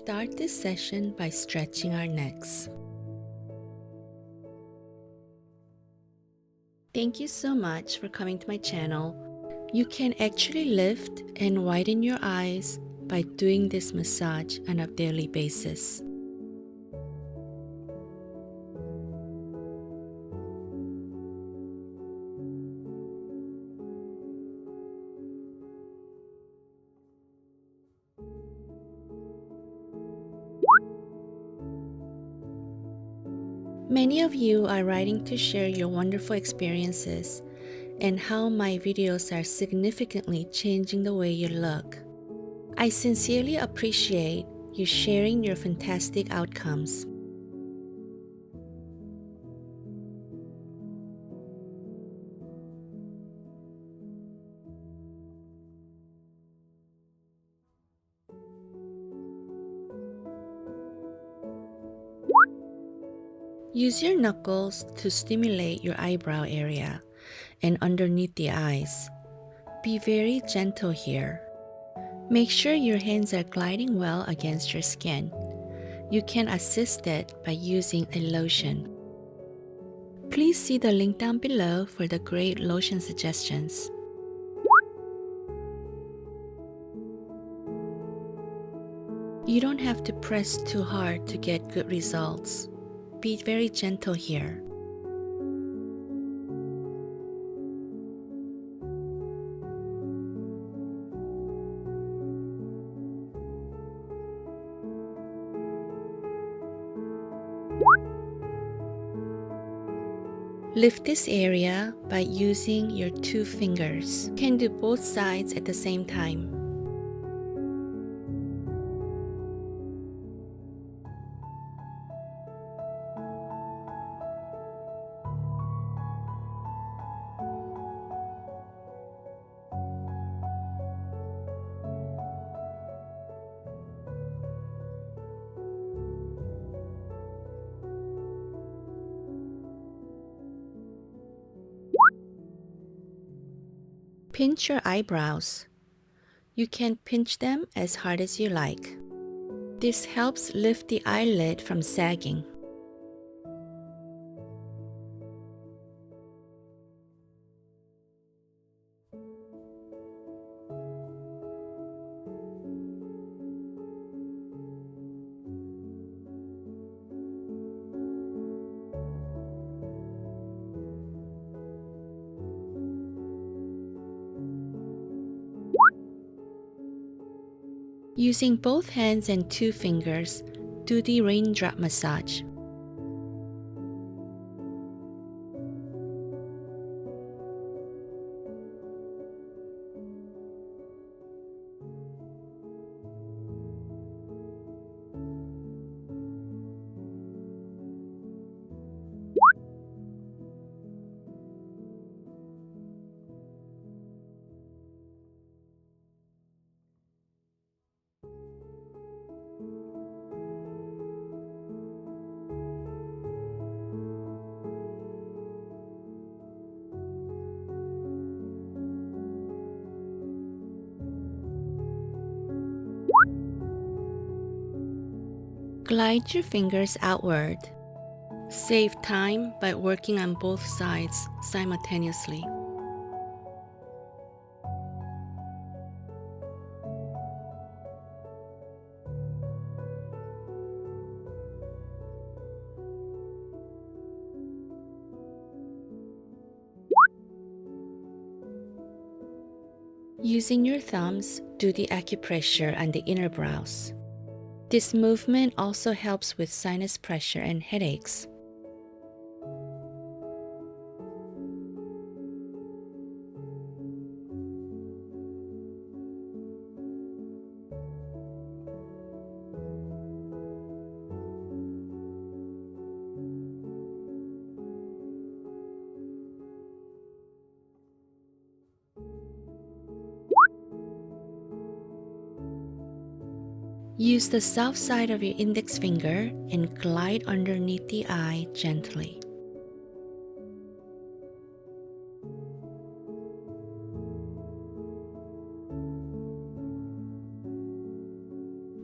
start this session by stretching our necks. Thank you so much for coming to my channel. You can actually lift and widen your eyes by doing this massage on a daily basis. Many of you are writing to share your wonderful experiences and how my videos are significantly changing the way you look. I sincerely appreciate you sharing your fantastic outcomes. Use your knuckles to stimulate your eyebrow area and underneath the eyes. Be very gentle here. Make sure your hands are gliding well against your skin. You can assist it by using a lotion. Please see the link down below for the great lotion suggestions. You don't have to press too hard to get good results. Be very gentle here. Lift this area by using your 2 fingers. You can do both sides at the same time. Pinch your eyebrows. You can pinch them as hard as you like. This helps lift the eyelid from sagging. Using both hands and 2 fingers, do the raindrop massage. Glide your fingers outward. Save time by working on both sides simultaneously. Using your thumbs, do the acupressure on the inner brows. This movement also helps with sinus pressure and headaches. Use the soft side of your index finger and glide underneath the eye gently.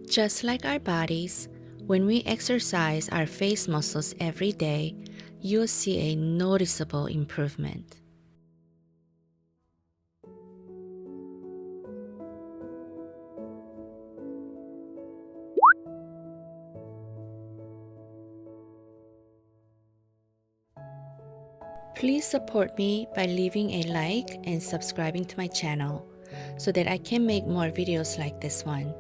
Just like our bodies, when we exercise our face muscles every day, you'll see a noticeable improvement. Please support me by leaving a like and subscribing to my channel so that I can make more videos like this one.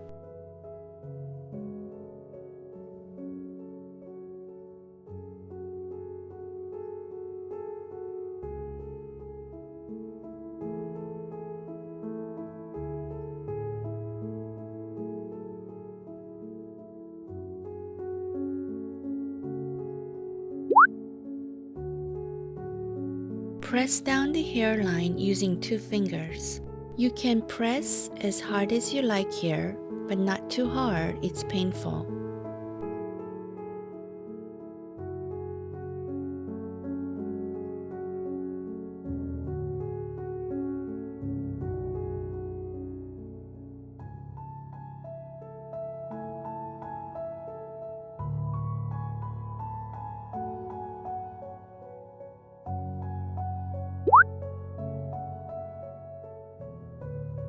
Press down the hairline using 2 fingers. You can press as hard as you like here, but not too hard, it's painful.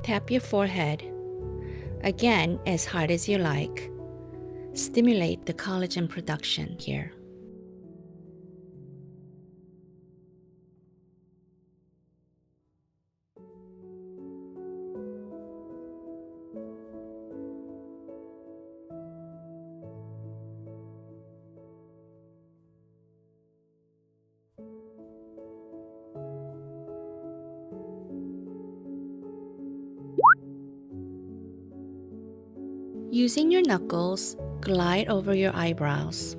Tap your forehead, again as hard as you like. Stimulate the collagen production here. Using your knuckles, glide over your eyebrows.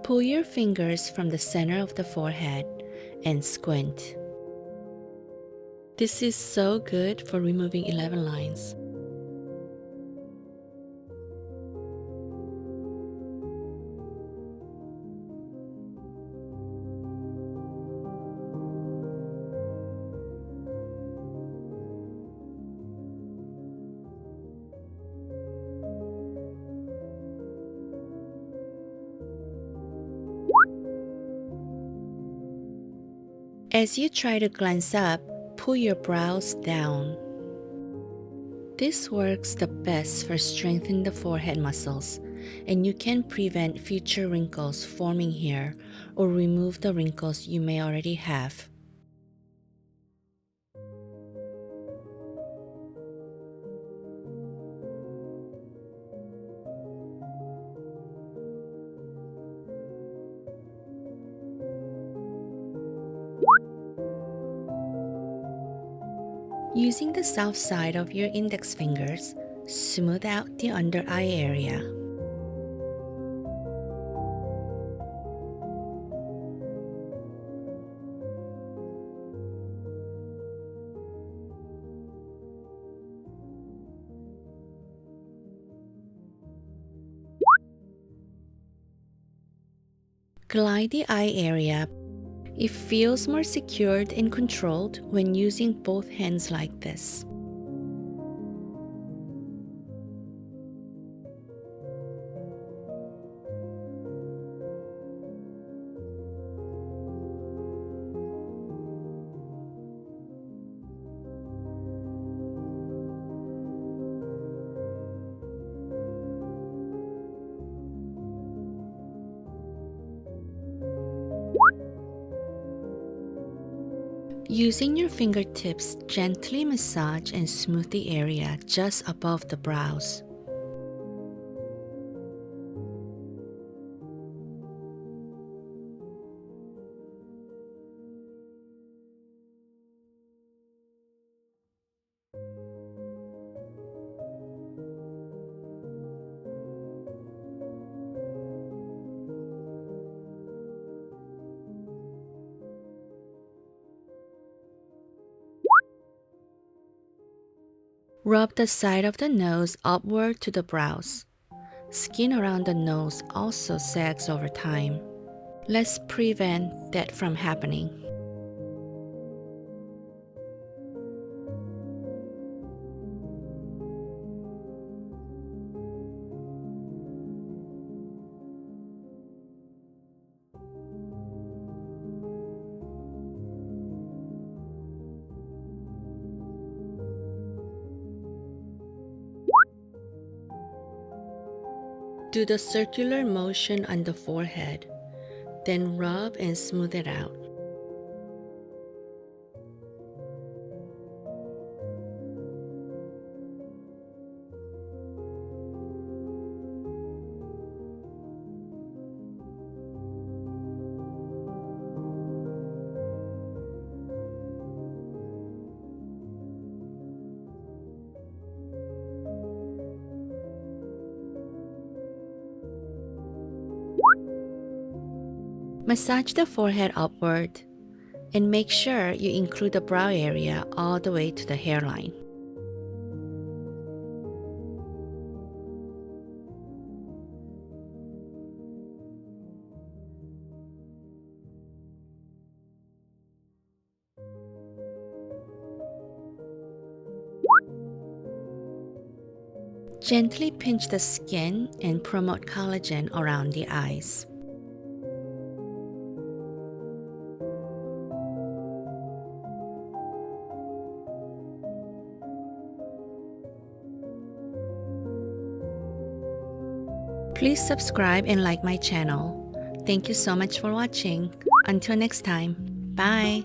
Pull your fingers from the center of the forehead and squint. This is so good for removing 11 lines. As you try to glance up, pull your brows down. This works the best for strengthening the forehead muscles, and you can prevent future wrinkles forming here or remove the wrinkles you may already have. Using the south side of your index fingers, smooth out the under eye area. Glide the eye area. It feels more secured and controlled when using both hands like this. Using your fingertips, gently massage and smooth the area just above the brows. Rub the side of the nose upward to the brows. Skin around the nose also sags over time. Let's prevent that from happening. Do the circular motion on the forehead, then rub and smooth it out. Massage the forehead upward and make sure you include the brow area all the way to the hairline. Gently pinch the skin and promote collagen around the eyes. Please subscribe and like my channel. Thank you so much for watching. Until next time, bye!